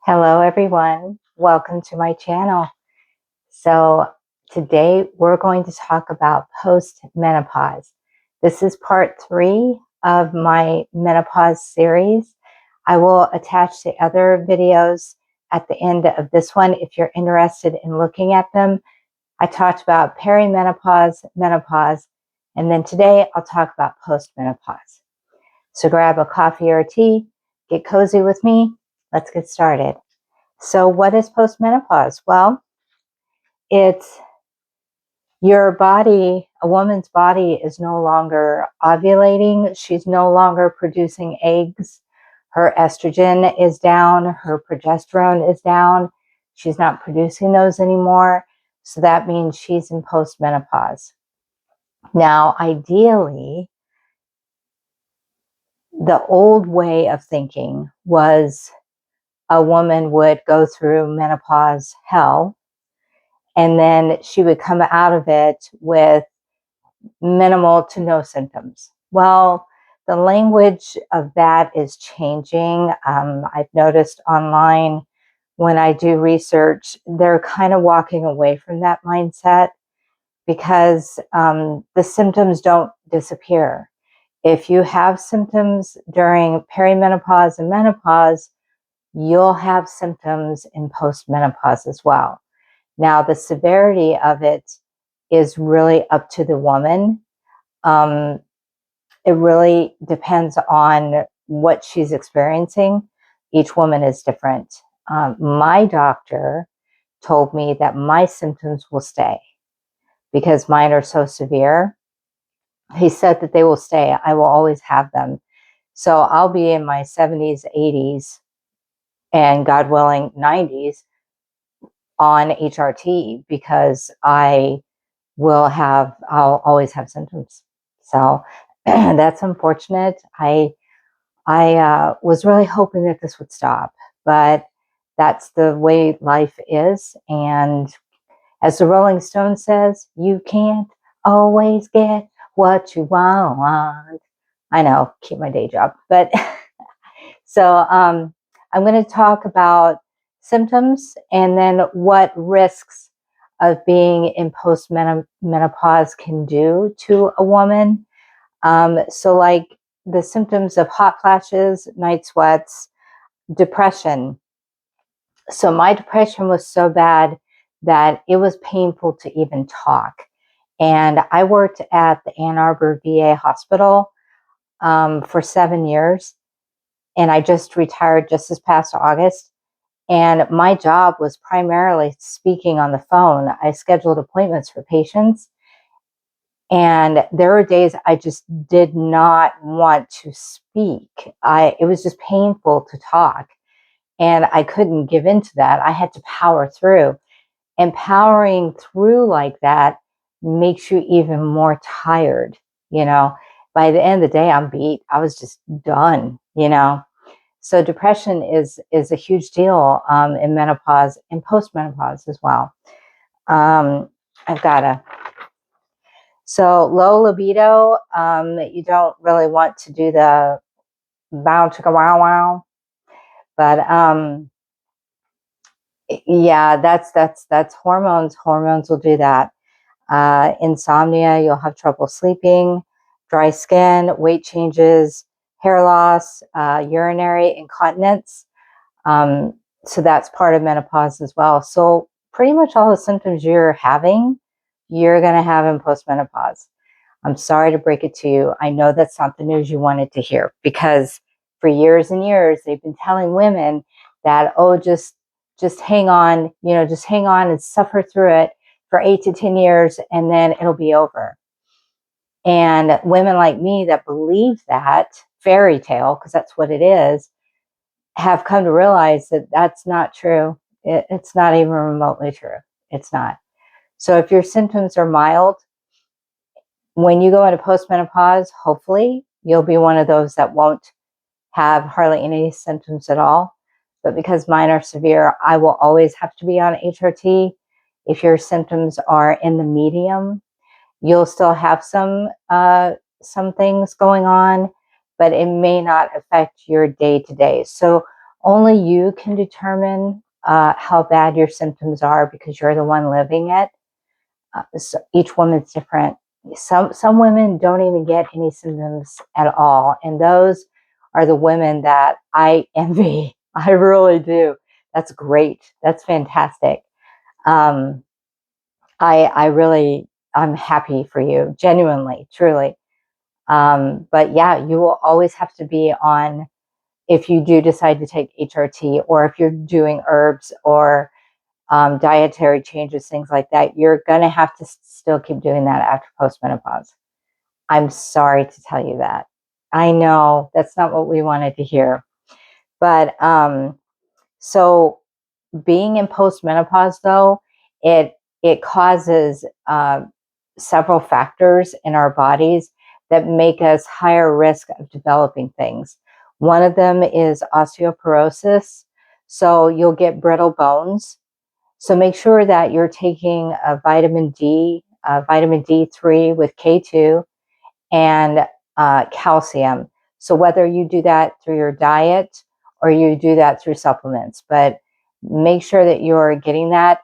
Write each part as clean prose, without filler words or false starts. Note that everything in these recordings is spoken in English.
Hello everyone, welcome to my channel. So today we're going to talk about post-menopause. This is part 3 of my menopause series. I will attach the other videos at the end of this one if you're interested in looking at them. I talked about perimenopause, menopause, and then today I'll talk about post-menopause. So grab a coffee or a tea, get cozy with me, let's get started. So what is postmenopause? Well, it's your body, a woman's body is no longer ovulating. She's no longer producing eggs. Her estrogen is down. Her progesterone is down. She's not producing those anymore. So that means she's in postmenopause. Now, ideally, the old way of thinking was a woman would go through menopause hell, and then she would come out of it with minimal to no symptoms. Well, the language of that is changing. I've noticed online when I do research, they're kind of walking away from that mindset because the symptoms don't disappear. If you have symptoms during perimenopause and menopause, you'll have symptoms in postmenopause as well. Now, the severity of it is really up to the woman. It really depends on what she's experiencing. Each woman is different. My doctor told me that my symptoms will stay because mine are so severe. He said that they will stay. I will always have them. So I'll be in my 70s, 80s, and God willing, 90s on HRT because I'll always have symptoms. So that's unfortunate. I was really hoping that this would stop, but that's the way life is. And as the Rolling Stone says, you can't always get what you want. I know, keep my day job, but so I'm going to talk about symptoms and then what risks of being in post-menopause can do to a woman. So like the symptoms of hot flashes, night sweats, depression. So my depression was so bad that it was painful to even talk. And I worked at the Ann Arbor VA hospital for 7 years. And I just retired just this past August. And my job was primarily speaking on the phone. I scheduled appointments for patients. And there were days I just did not want to speak. It was just painful to talk. And I couldn't give in to that. I had to power through. And powering through like that makes you even more tired. By the end of the day, I'm beat. I was just done. So depression is a huge deal in menopause and postmenopause as well. I've got a So low libido, you don't really want to do the bow chicka wow wow, but yeah, that's hormones. Hormones will do that. Insomnia, you'll have trouble sleeping, dry skin, weight changes, hair loss, urinary incontinence. So that's part of menopause as well. So pretty much all the symptoms you're having, you're going to have in postmenopause. I'm sorry to break it to you. I know that's not the news you wanted to hear because for years and years, they've been telling women that, oh, just hang on, just hang on and suffer through it for 8 to 10 years and then it'll be over. And women like me that believe that fairy tale, because that's what it is, have come to realize that that's not true. It's not even remotely true. It's not. So if your symptoms are mild, when you go into postmenopause, hopefully you'll be one of those that won't have hardly any symptoms at all. But because mine are severe, I will always have to be on HRT. If your symptoms are in the medium, you'll still have some things going on, but it may not affect your day-to-day. So only you can determine how bad your symptoms are because you're the one living it. So each woman's different. Some women don't even get any symptoms at all, and those are the women that I envy. I really do. That's great. That's fantastic. Um, I'm happy for you, genuinely, truly. But yeah, you will always have to be on, if you do decide to take HRT, or if you're doing herbs or dietary changes, things like that, you're going to have to still keep doing that after postmenopause. I'm sorry to tell you that. I know that's not what we wanted to hear. But so being in postmenopause, though, it causes several factors in our bodies that make us higher risk of developing things. One of them is osteoporosis. So you'll get brittle bones. So make sure that you're taking a vitamin D3 with K2, and calcium. So whether you do that through your diet or you do that through supplements, but make sure that you're getting that.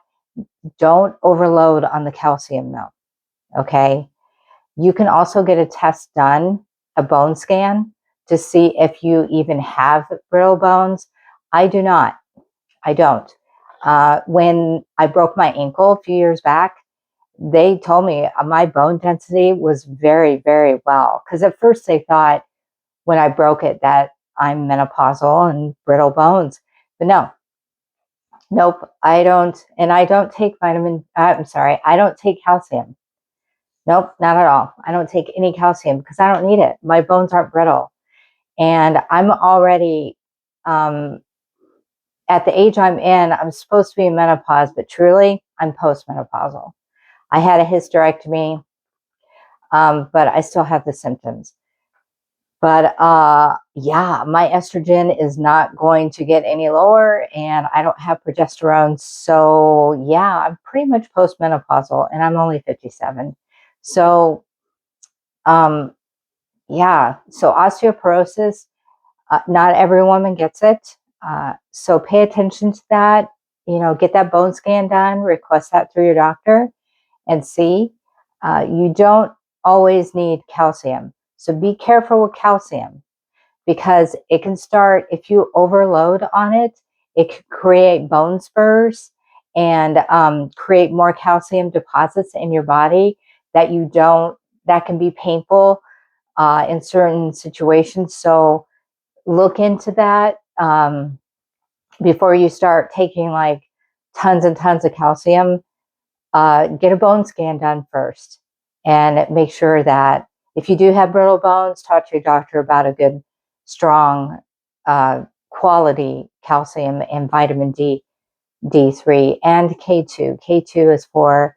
Don't overload on the calcium though. Okay. You can also get a test done, a bone scan, to see if you even have brittle bones. I do not. I don't. When I broke my ankle a few years back, they told me my bone density was very, very well. Because at first they thought when I broke it that I'm menopausal and brittle bones. But no, nope, I don't. And I don't take I don't take calcium. Nope, not at all. I don't take any calcium because I don't need it. My bones aren't brittle. And I'm already, at the age I'm in, I'm supposed to be in menopause, but truly, I'm postmenopausal. I had a hysterectomy, but I still have the symptoms. But yeah, my estrogen is not going to get any lower, and I don't have progesterone. So yeah, I'm pretty much postmenopausal, and I'm only 57. So yeah, so osteoporosis, not every woman gets it. So pay attention to that. You know, get that bone scan done, request that through your doctor, and see. You don't always need calcium. So be careful with calcium, because it can start, if you overload on it, it can create bone spurs and create more calcium deposits in your body that you don't, that can be painful in certain situations. So look into that before you start taking like tons and tons of calcium. Get a bone scan done first and make sure that if you do have brittle bones, talk to your doctor about a good, strong, quality calcium and vitamin D3 and K2. K2 is for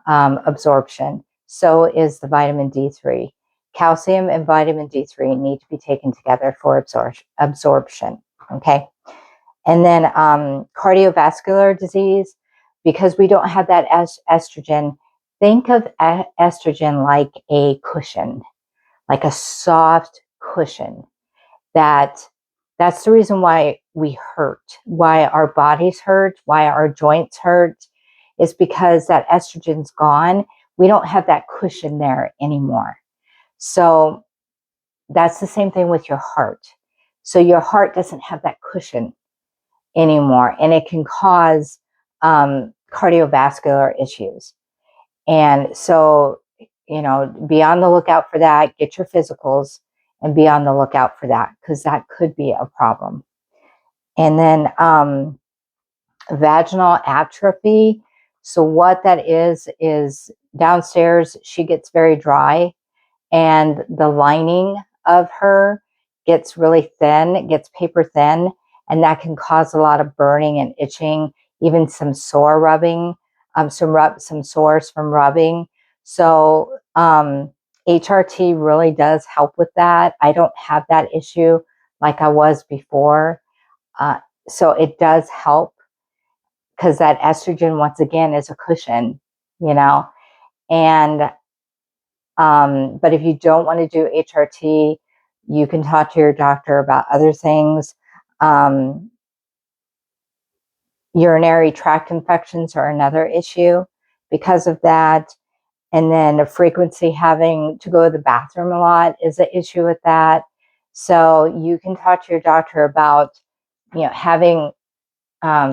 absorption. So is the vitamin D3. Calcium and vitamin D3 need to be taken together for absorption. Okay. And then cardiovascular disease, because we don't have that estrogen. Think of estrogen like a cushion, like a soft cushion. That's the reason why we hurt, why our bodies hurt, why our joints hurt, is because that estrogen's gone. We don't have that cushion there anymore. So that's the same thing with your heart. So your heart doesn't have that cushion anymore, and it can cause cardiovascular issues. And so, you know, be on the lookout for that. Get your physicals and be on the lookout for that, because that could be a problem. And then vaginal atrophy. So what that is downstairs, she gets very dry, and the lining of her gets really thin, it gets paper thin, and that can cause a lot of burning and itching, even some sore rubbing, some sores from rubbing. So HRT really does help with that. I don't have that issue like I was before. So it does help, because that estrogen, once again, is a cushion, you know. And but if you don't want to do HRT, you can talk to your doctor about other things. Urinary tract infections are another issue because of that. And then the frequency, having to go to the bathroom a lot, is an issue with that. So you can talk to your doctor about, having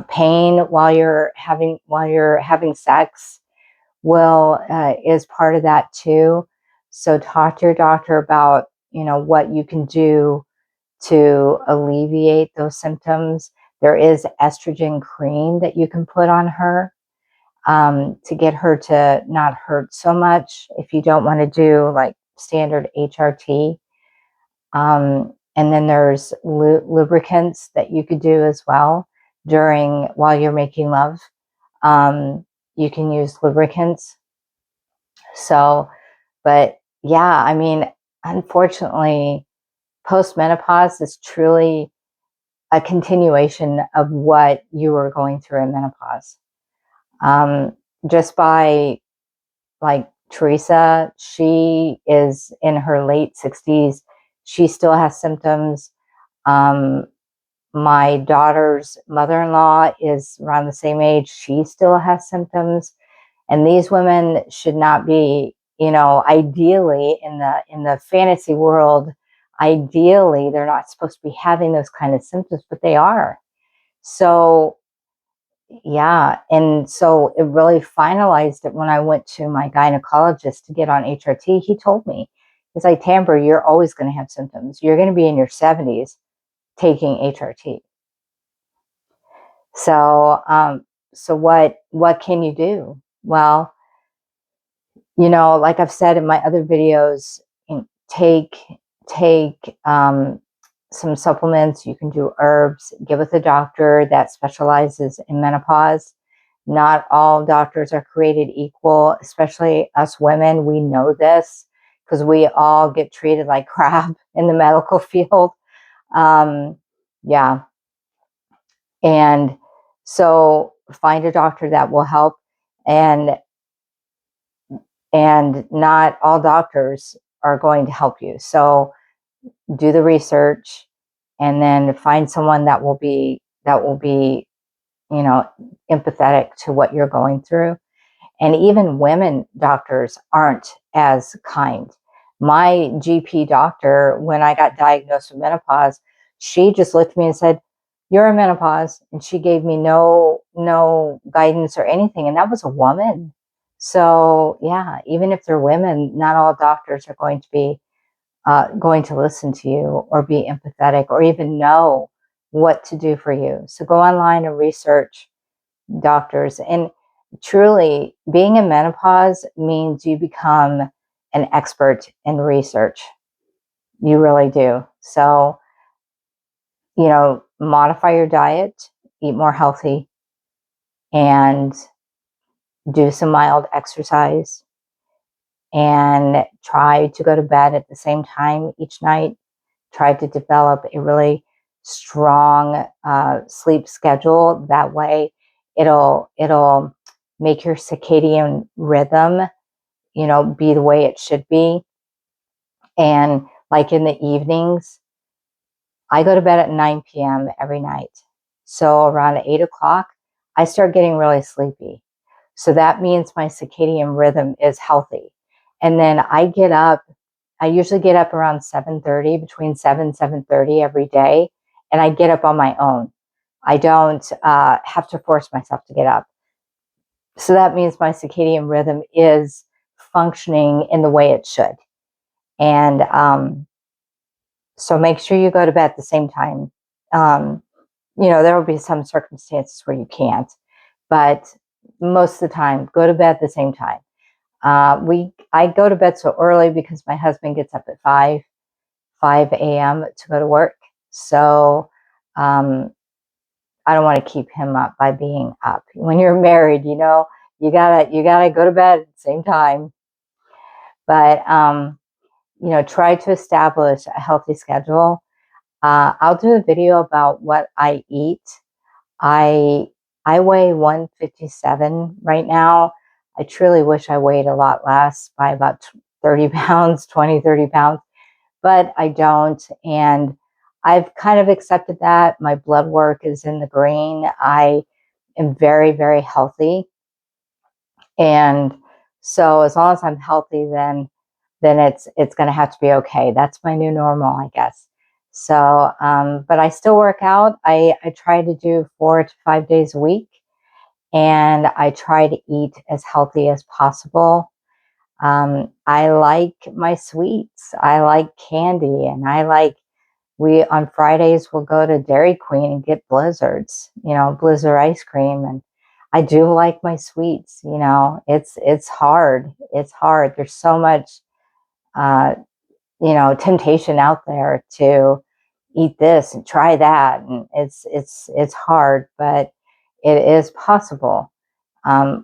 pain while you're having sex is part of that too. So talk to your doctor about, what you can do to alleviate those symptoms. There is estrogen cream that you can put on her to get her to not hurt so much if you don't want to do like standard HRT. And then there's lubricants that you could do as well while you're making love. You can use lubricants. So, but yeah, I mean, unfortunately, post-menopause is truly a continuation of what you were going through in menopause. Just by like Teresa, she is in her late 60s. She still has symptoms. Um, my daughter's mother-in-law is around the same age. She still has symptoms. And these women should not be, ideally in the fantasy world, ideally they're not supposed to be having those kind of symptoms, but they are. So yeah, and so it really finalized it when I went to my gynecologist to get on HRT. He told me, he's like, Tamber, you're always going to have symptoms. You're going to be in your 70s taking HRT. So, so what can you do? Well, like I've said in my other videos, take some supplements. You can do herbs. Get with a doctor that specializes in menopause. Not all doctors are created equal, especially us women. We know this because we all get treated like crap in the medical field. Yeah. And so find a doctor that will help, and not all doctors are going to help you. So do the research and then find someone that will be, empathetic to what you're going through. And even women doctors aren't as kind. My GP doctor, when I got diagnosed with menopause, she just looked at me and said, "You're in menopause." And she gave me no guidance or anything. And that was a woman. So yeah, even if they're women, not all doctors are going to listen to you or be empathetic or even know what to do for you. So go online and research doctors. And truly, being in menopause means you become an expert in research. You really do. So, modify your diet, eat more healthy, and do some mild exercise, and try to go to bed at the same time each night. Try to develop a really strong sleep schedule. That way, it'll make your circadian rhythm, be the way it should be. And like in the evenings, I go to bed at 9 p.m. every night. So around 8 o'clock, I start getting really sleepy. So that means my circadian rhythm is healthy. And then I usually get up around 7:30, between 7 and 7:30 every day. And I get up on my own. I don't have to force myself to get up. So that means my circadian rhythm is functioning in the way it should. And so make sure you go to bed at the same time. There will be some circumstances where you can't, but most of the time, go to bed at the same time. I go to bed so early because my husband gets up at 5 a.m. to go to work. So I don't want to keep him up by being up. When you're married, you gotta go to bed at the same time. But try to establish a healthy schedule. I'll do a video about what I eat. I weigh 157 right now. I truly wish I weighed a lot less, by about 30 pounds, 20, 30 pounds, but I don't. And I've kind of accepted that. My blood work is in the green. am very, very healthy. And so as long as I'm healthy, then it's going to have to be okay. That's my new normal, I guess. So, but I still work out. I try to do 4 to 5 days a week, and I try to eat as healthy as possible. I like my sweets. I like candy, and we on Fridays we'll go to Dairy Queen and get blizzards, blizzard ice cream. And I do like my sweets. It's hard. It's hard. There's so much, uh, temptation out there to eat this and try that, and it's hard, but it is possible.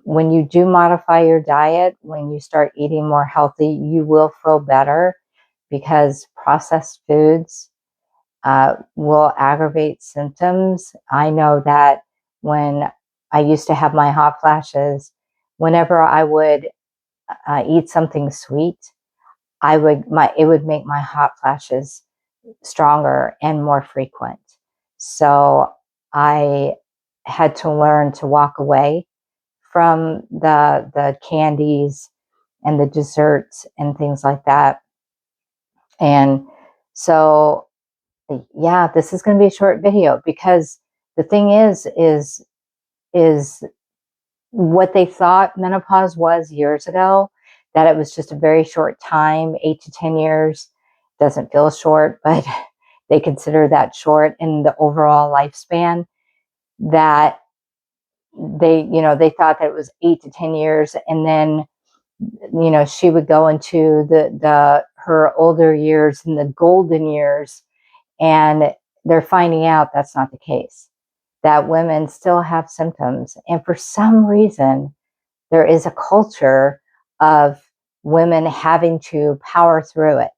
When you do modify your diet, when you start eating more healthy, you will feel better, because processed foods will aggravate symptoms. I know that when I used to have my hot flashes, whenever I would eat something sweet, it would make my hot flashes stronger and more frequent. So I had to learn to walk away from the candies and the desserts and things like that. And so, yeah, this is going to be a short video, because the thing is what they thought menopause was years ago, that it was just a very short time, 8 to 10 years. Doesn't feel short, but they consider that short in the overall lifespan. That they thought that it was 8 to 10 years, and then she would go into her older years and the golden years, and they're finding out that's not the case. That women still have symptoms, and for some reason, there is a culture of women having to power through it.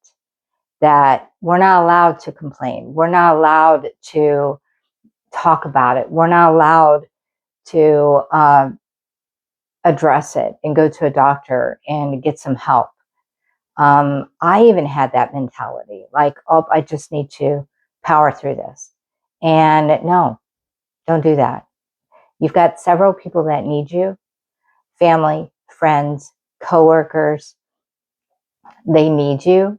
That we're not allowed to complain. We're not allowed to talk about it. We're not allowed to address it and go to a doctor and get some help. I even had that mentality, like, oh, I just need to power through this. And no, don't do that. You've got several people that need you: family, friends, coworkers. They need you,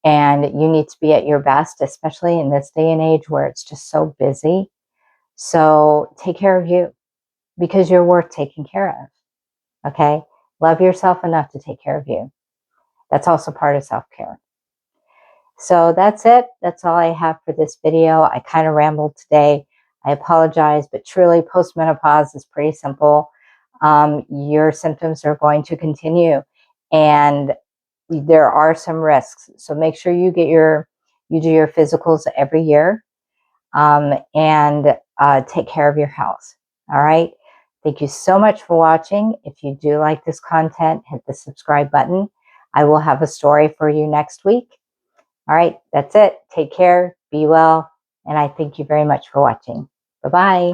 and you need to be at your best, especially in this day and age where it's just so busy. So take care of you, because you're worth taking care of. Okay? Love yourself enough to take care of you. That's also part of self-care. So that's it. That's all I have for this video. I kind of rambled today. I apologize, but truly, postmenopause is pretty simple. Your symptoms are going to continue, and there are some risks. So make sure you do your physicals every year, and take care of your health. All right. Thank you so much for watching. If you do like this content, hit the subscribe button. I will have a story for you next week. All right, that's it. Take care, be well, and I thank you very much for watching. Bye-bye.